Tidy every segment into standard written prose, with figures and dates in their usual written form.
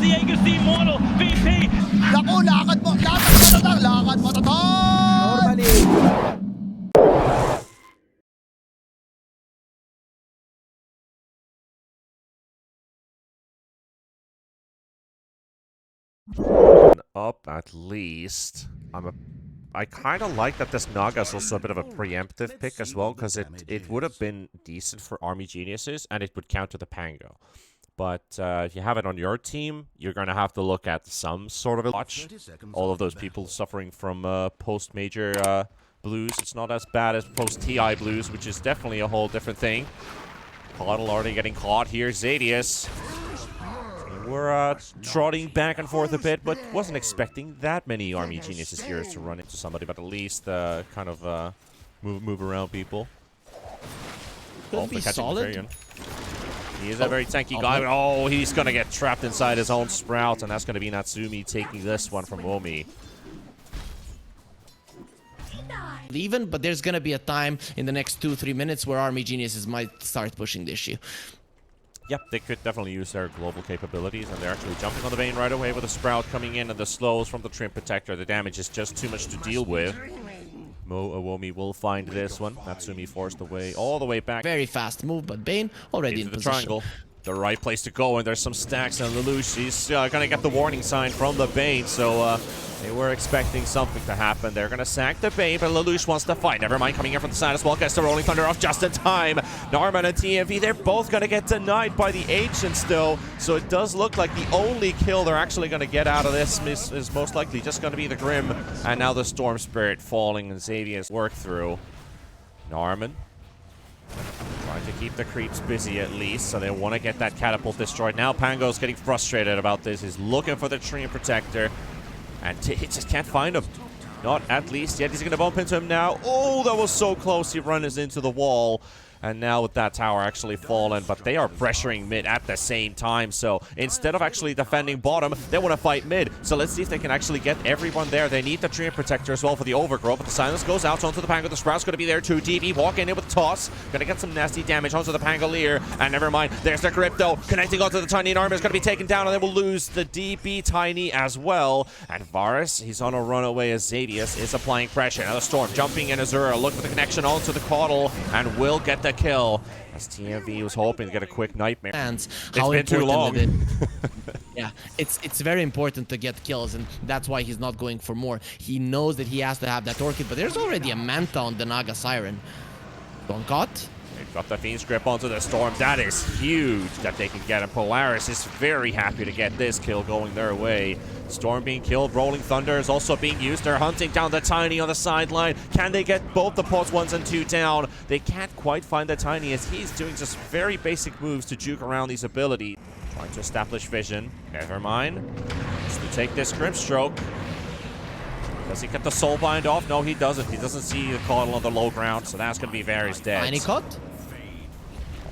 Diego's the immortal VP. Naku, lakad mo tatang, lakad mo tatang! Normally. Up at least. I kind of like that this Naga is also a bit of a preemptive pick as well, because it would have been decent for Army Geniuses and it would counter the Pango. But if you have it on your team, you're going to have to look at some sort of a watch. All of those people suffering from post-major blues. It's not as bad as post-TI blues, which is definitely a whole different thing. Coddle already getting caught here. Zadius. We're trotting back and forth a bit, but wasn't expecting that many Army Geniuses here to run into somebody, but at least kind of move around people. Could be solid. He is a very tanky guy. Oh, he's going to get trapped inside his own Sprout, and that's going to be Natsumi taking this one from Omi. Even, but there's going to be a time in the next 2-3 minutes where Army Geniuses might start pushing the issue. Yep, they could definitely use their global capabilities, and they're actually jumping on the Vayne right away with a Sprout coming in, and the slows from the Trim Protector. The damage is just too much to deal with. Awomi will find this one. Natsumi forced away, all the way back. Very fast move, but Bane already in the position. Triangle. The right place to go, and there's some stacks on Lelouch. He's going to get the warning sign from the Bane, so they were expecting something to happen. They're going to sack the Bane, but Lelouch wants to fight. Never mind, coming in from the side as well. Gets the Rolling Thunder off just in time. Narman and TMV, they're both going to get denied by the Ancients still, so it does look like the only kill they're actually going to get out of this is most likely just going to be the Grim, and now the Storm Spirit falling, and Xavier's work through. Narman trying to keep the creeps busy at least, so they want to get that catapult destroyed. Now Pango's getting frustrated about this. He's looking for the Tree Protector, and he just can't find him. Not at least yet. He's going to bump into him now. Oh, that was so close. He runs into the wall. And now with that tower actually fallen, but they are pressuring mid at the same time. So instead of actually defending bottom, they want to fight mid. So let's see if they can actually get everyone there. They need the Tree Protector as well for the overgrowth, but the silence goes out onto the Pango. The Sprout's going to be there too. DB walking in with a toss. Going to get some nasty damage onto the Pangolier. And never mind, there's the Crypto. Connecting onto the Tiny, and Armor is going to be taken down, and they will lose the DB Tiny as well. And Varus, he's on a runaway as Zadius is applying pressure. Now the Storm jumping in Azura. Look for the connection onto the Coddle, and will get the kill. As TMV was hoping to get a quick nightmare. And it's been too long. Yeah, it's very important to get kills, and that's why he's not going for more. He knows that he has to have that Orchid, but there's already a Manta on the Naga Siren. Don't caught. They've got the Fiend's Grip onto the Storm. That is huge that they can get him. Polaris is very happy to get this kill going their way. Storm being killed. Rolling Thunder is also being used. They're hunting down the Tiny on the sideline. Can they get both the pots 1 and 2 down? They can't quite find the Tiny as he's doing just very basic moves to juke around these abilities. Trying to establish vision. Never mind. Just to take this Grimstroke. Does he get the Soulbind off? No, he doesn't. He doesn't see the Coddle on the low ground, so that's going to be Varys dead. Tiny cut.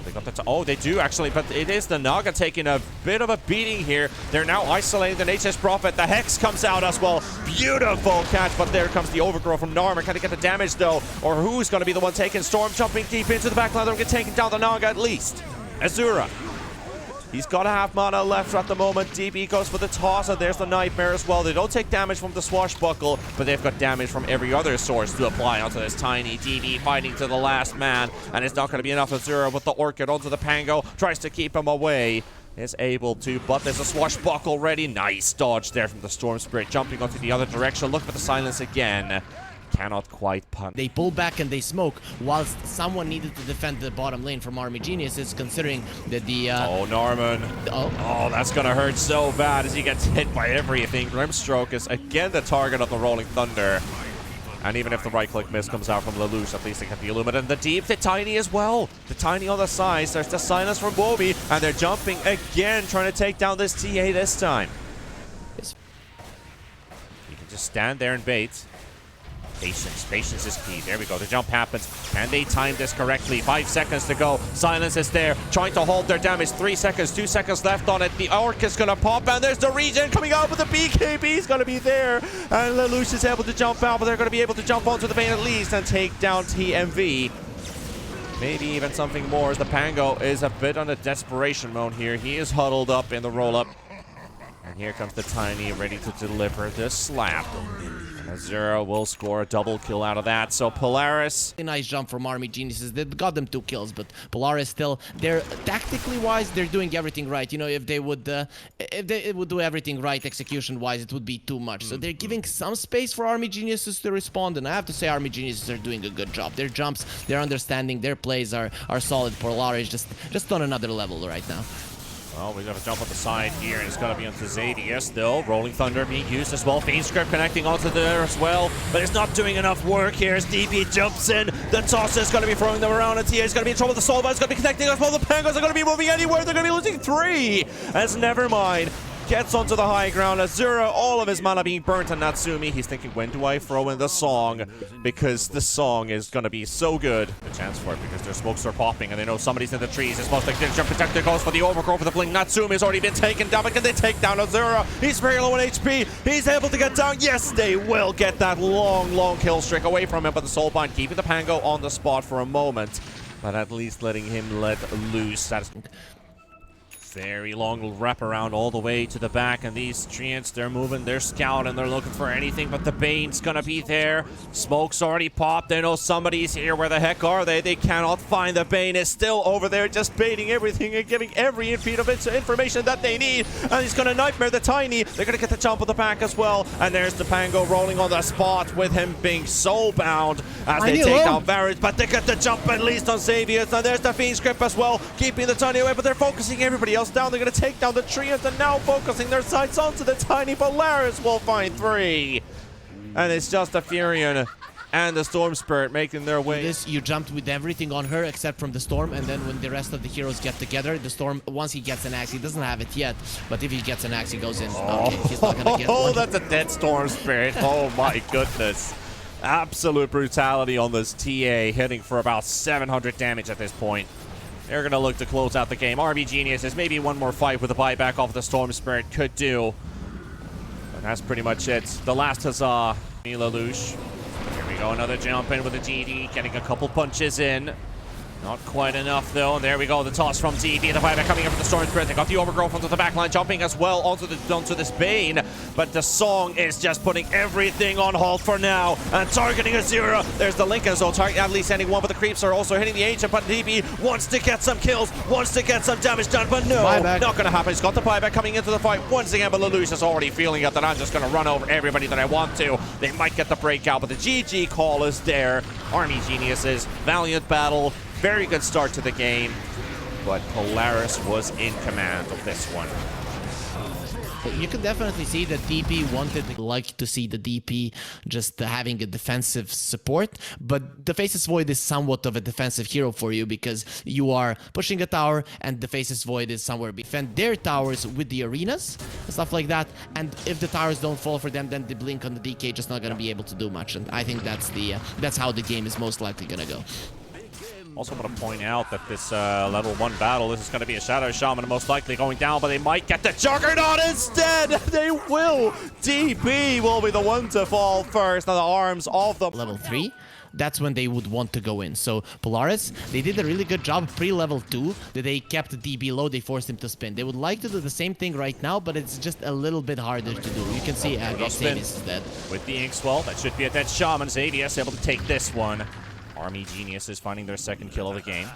They got the they do actually, but it is the Naga taking a bit of a beating here. They're now isolating the Nature's Prophet. The Hex comes out as well. Beautiful catch, but there comes the overgrowth from Narmer. Can they get the damage though? Or who's going to be the one taking Storm jumping deep into the backline? They're going to take down the Naga at least. Azura. He's got a half mana left at the moment. DB goes for the toss, and there's the Nightmare as well. They don't take damage from the Swashbuckle, but they've got damage from every other source to apply onto this Tiny. DB fighting to the last man, and it's not going to be enough. Azura with the Orchid onto the Pango, tries to keep him away. Is able to, but there's a Swashbuckle ready. Nice dodge there from the Storm Spirit, jumping onto the other direction. Look for the silence again. Cannot quite punt. They pull back and they smoke, whilst someone needed to defend the bottom lane from Army Geniuses, considering that the... oh, Norman. Oh, that's going to hurt so bad as he gets hit by everything. Grimstroke is again the target of the Rolling Thunder. And even if the right-click miss comes out from Lelouch, at least they get the Illumine. And the Deep, the Tiny as well. The Tiny on the sides. There's the silence from Wobi, and they're jumping again, trying to take down this TA this time. You can just stand there and bait. Patience is key. There we go. The jump happens. Can they time this correctly? 5 seconds to go. Silence is there. Trying to hold their damage. 3 seconds. 2 seconds left on it. The Orc is going to pop, and there's the regen coming out with the BKB. He's going to be there. And Lelouch is able to jump out, but they're going to be able to jump onto the Vayne at least and take down TMV. Maybe even something more, as the Pango is a bit on a desperation mode here. He is huddled up in the roll-up. And here comes the Tiny, ready to deliver the slap. And Azura will score a double kill out of that. So Polaris... Nice jump from Army Geniuses. They got them 2 kills, but Polaris still, they're tactically wise, they're doing everything right. You know, if they would do everything right execution wise, it would be too much. So they're giving some space for Army Geniuses to respond, and I have to say Army Geniuses are doing a good job. Their jumps, their understanding, their plays are solid. Polaris just on another level right now. Well, we got a jump on the side here, and it's going to be onto Xavier still. Rolling Thunder being used as well. Fiend Script connecting onto there as well, but it's not doing enough work here as DP jumps in. The toss is going to be throwing them around, and TA is going to be in trouble with the soul, but it's going to be connecting as well. The Penguins are going to be moving anywhere. They're going to be losing 3. As Nevermind gets onto the high ground. Azura, all of his mana being burnt on Natsumi. He's thinking, when do I throw in the song? Because the song is going to be so good. A chance for it because their smokes are popping and they know somebody's in the trees. It's most like the jump protector goes for the overgrowth for the blink. Natsumi has already been taken down, but can they take down Azura? He's very low on HP. He's able to get down. Yes, they will get that long kill streak away from him, but the Soulbind keeping the Pango on the spot for a moment, but at least letting him let loose. That is very long wrap around all the way to the back, and these Treants, they're moving, they're scouting, they're looking for anything, but the Bane's gonna be there. Smoke's already popped. They know somebody's here. Where the heck are they? They cannot find the Bane. Is still over there, just baiting everything and giving every feed of information that they need. And he's gonna nightmare the Tiny. They're gonna get the jump on the back as well. And there's the Pango rolling on the spot with him being soulbound as they take down Varus, but they get the jump at least on Xavier. Now there's the Fiend Script as well, keeping the Tiny away, but they're focusing everybody else down. They're going to take down the Treants and now focusing their sights onto the Tiny. Polaris will find 3. And it's just the Furion and the Storm Spirit making their way. This, you jumped with everything on her except from the Storm, and then when the rest of the heroes get together, the Storm, once he gets an axe, he doesn't have it yet, but if he gets an axe, he goes in. Okay, he's not going to get one. That's a dead Storm Spirit. Oh my goodness. Absolute brutality on this TA, hitting for about 700 damage at this point. They're going to look to close out the game. RB Geniuses, maybe one more fight with a buyback off the Storm Spirit could do. But that's pretty much it. The last huzzah. Lelouch. Here we go, another jump in with a GD, getting a couple punches in. Not quite enough though, and there we go, the toss from DD, the buyback coming in from the Storm Spirit. They got the overgrowth onto the backline, jumping as well onto this Bane, but the song is just putting everything on hold for now, and targeting Azura. There's the Link as well, targeting at least anyone, but the creeps are also hitting the Ancient, but DB wants to get some kills, wants to get some damage done, but no, buyback. Not gonna happen. He's got the buyback coming into the fight once again, but Lelouch is already feeling it, that I'm just gonna run over everybody that I want to. They might get the breakout, but the GG call is there. Army Geniuses, valiant battle. Very good start to the game, but Polaris was in command of this one. You can definitely see that DP wanted, like to see the DP just having a defensive support, but the Faceless Void is somewhat of a defensive hero for you because you are pushing a tower and the Faceless Void is somewhere. Defend their towers with the arenas and stuff like that, and if the towers don't fall for them, then the blink on the DK just not going to be able to do much, and I think that's how the game is most likely going to go. Also want to point out that this level 1 battle, this is going to be a Shadow Shaman most likely going down, but they might get the Juggernaut instead! They will! DP will be the one to fall first. Now the arms of the... Level 3, that's when they would want to go in. So Polaris, they did a really good job pre-level 2, that they kept DP low, they forced him to spin. They would like to do the same thing right now, but it's just a little bit harder to do. You can see Xavier is dead. With the Inkswell, that should be a dead Shaman. Xavier is able to take this one. Army Genius is finding their second kill of the game.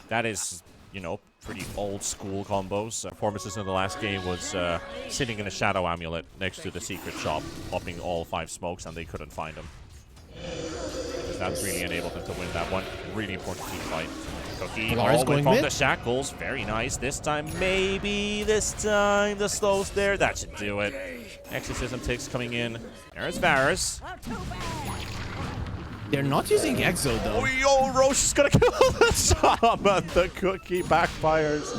That is, you know, pretty old school combos. Performances in the last game was sitting in a Shadow Amulet next to the secret shop, popping all 5 smokes, and they couldn't find him. Because that really enabled them to win that one. Really important team fight. Cookie all the way from the shackles. Very nice. This time, maybe this time, the slows there. That should do it. Exorcism ticks coming in. There's Varus. They're not using Exo though. Oh, yo, Roche is gonna kill the Shaman. The cookie backfires.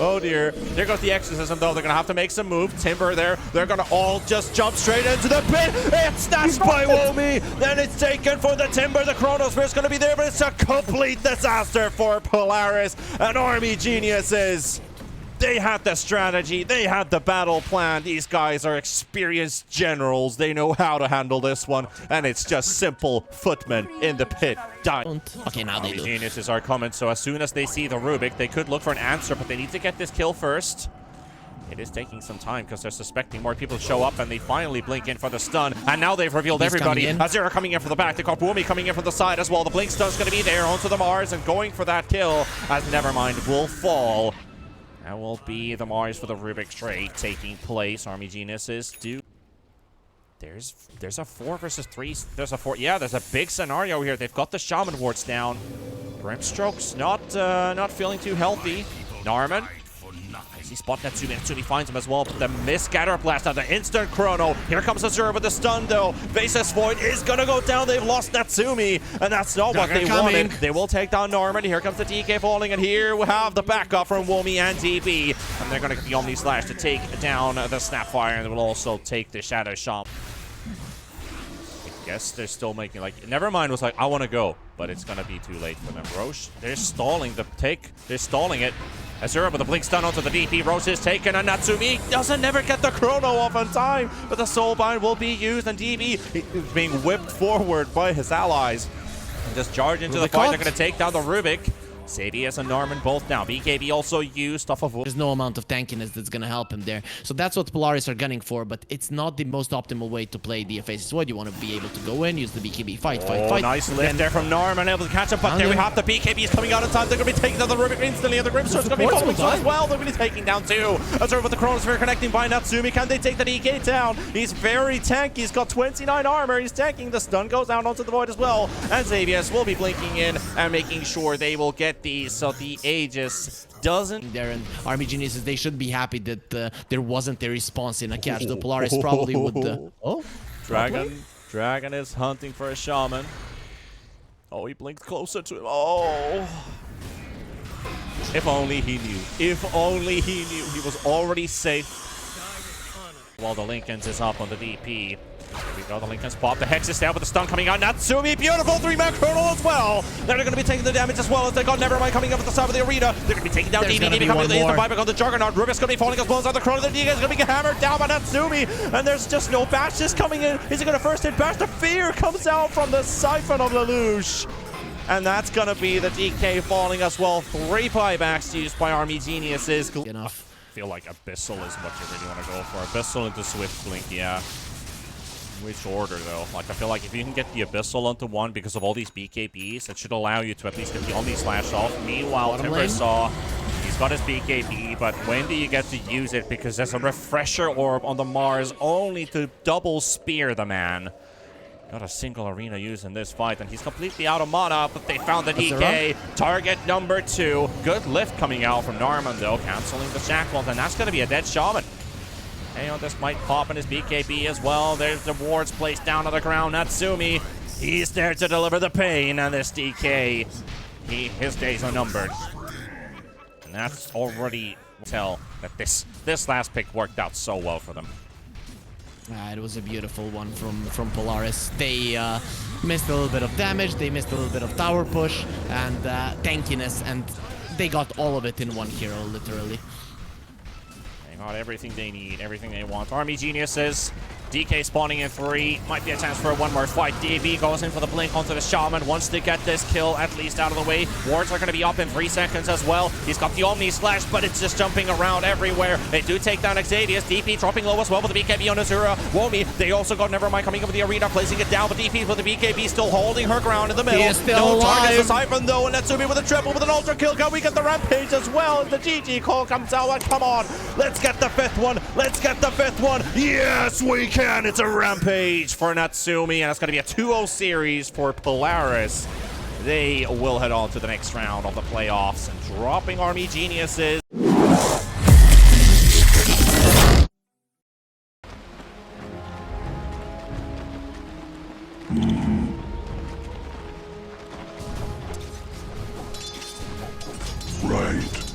Oh dear. There goes the Exorcism though. They're gonna have to make some move. Timber there. They're gonna all just jump straight into the pit. It's snatched by Womi. Then it's taken for the Timber. The Chronosphere is gonna be there, but it's a complete disaster for Polaris and Army Geniuses. They had the strategy, they had the battle plan. These guys are experienced generals. They know how to handle this one, and it's just simple footmen in the pit dying. Okay, now they do. Geniuses are coming, so as soon as they see the Rubik, they could look for an answer, but they need to get this kill first. It is taking some time because they're suspecting more people show up, and they finally blink in for the stun. And now they've revealed everybody. Azura coming in from the back. They got Woomy coming in from the side as well. The blink stun's going to be there onto the Mars and going for that kill as Nevermind will fall. That will be the Mars for the Rubik trade taking place. Army Geniuses do. There's a 4 versus 3. There's a 4. Yeah, there's a big scenario here. They've got the Shaman wards down. Grimstroke's not feeling too healthy. Narman. He spot Natsumi. Natsumi finds him as well. But the missed scatter blast out, the instant chrono. Here comes Azura with the stun though. Faceless Void is gonna go down. They've lost Natsumi, and that's not what they wanted. They will take down Norman. Here comes the DK falling, and here we have the backup from Womi and DB. And they're gonna get the Omni Slash to take down the Snapfire, and they will also take the Shadow Shop. I guess they're still making, like, Nevermind was like, I want to go, but it's gonna be too late for them. Roche, they're stalling the take. They're stalling it. Azura with a blink stun onto the DP. Roche is taken, and Natsumi doesn't never get the chrono off on time, but the Soulbind will be used, and DB is being whipped forward by his allies. And just charge into the fight. They're going to take down the Rubik. Sadius and Norman both down. BKB also used off of... There's no amount of tankiness that's going to help him there. So that's what Polaris are gunning for, but it's not the most optimal way to play the Faceless Void. You want to be able to go in, use the BKB, fight. Nice lift there from Norman, able to catch him, but there we have the BKB is coming out in time. They're going to be taking down the Rubik instantly, and the Grimstroke's going to be falling as well. They're going to be taking down 2. Azura with the Chronosphere connecting by Natsumi. Can they take the DK down? He's very tanky. He's got 29 armor. He's tanking. The stun goes down onto the Void as well. And Xavius will be blinking in and making sure they will get these. So the Aegis doesn't... There, and Army Geniuses, they should be happy that there wasn't a response in a catch. The Polaris probably would... Dragon is hunting for a Shaman. Oh, he blinked closer to him. Oh. If only he knew. If only he knew. He was already safe. While the Lincolns is up on the DP. Here we go, the Lincoln's pop. The Hex is down with the stun coming out. Natsumi, beautiful 3-man chrono as well. They're going to be taking the damage as well as they got Nevermind coming up at the side of the arena. They're going to be taking down DB. DB coming to the instant buyback on the Juggernaut. Rubik's going to be falling as well as on the chrono. The DK is going to be hammered down by Natsumi. And there's just no bashes coming in. Is he going to first hit bash? The fear comes out from the Siphon of Lelouch. And that's going to be the DK falling as well. 3 buybacks used by Army Geniuses. Enough. I feel like Abyssal is what you really want to go for. Abyssal into Swift Blink, yeah. Which order, though? Like, I feel like if you can get the Abyssal onto one because of all these BKBs, it should allow you to at least get the Omni Slash off. Meanwhile, Timbersaw, he's got his BKB, but when do you get to use it? Because there's a Refresher Orb on the Mars only to double spear the man. Not a single arena used in this fight, and he's completely out of mana, but they found the DK. Target number 2. Good lift coming out from Narman, though, canceling the Shackles, and that's going to be a dead Shaman. This might pop in his BKB as well. There's the wards placed down on the ground. Natsumi, he's there to deliver the pain, and this DK, his days are numbered. And that's already tell that this last pick worked out so well for them. It was a beautiful one from Polaris. They missed a little bit of damage, they missed a little bit of tower push, and tankiness, and they got all of it in one hero, literally. They got everything they need, everything they want. Army Geniuses, DK spawning in 3. Might be a chance for one more fight. DB goes in for the blink onto the Shaman. Wants to get this kill at least out of the way. Wards are going to be up in 3 seconds as well. He's got the Omni Slash, but it's just jumping around everywhere. They do take down Xavius. DP dropping low as well with the BKB on Azura. Womi, they also got Nevermind coming up with the arena, placing it down, but DP with the BKB still holding her ground in the middle. He is still alive. Targets the Siphon though, and Natsumi with a triple with an ultra kill. Can we get the Rampage as well? As the GG call comes out, come on. Let's get the 5th one. Let's get the 5th one. Yes, we can. It's a Rampage for Natsumi, and it's going to be a 2-0 series for Polaris. They will head on to the next round of the playoffs and dropping Army Geniuses. Right.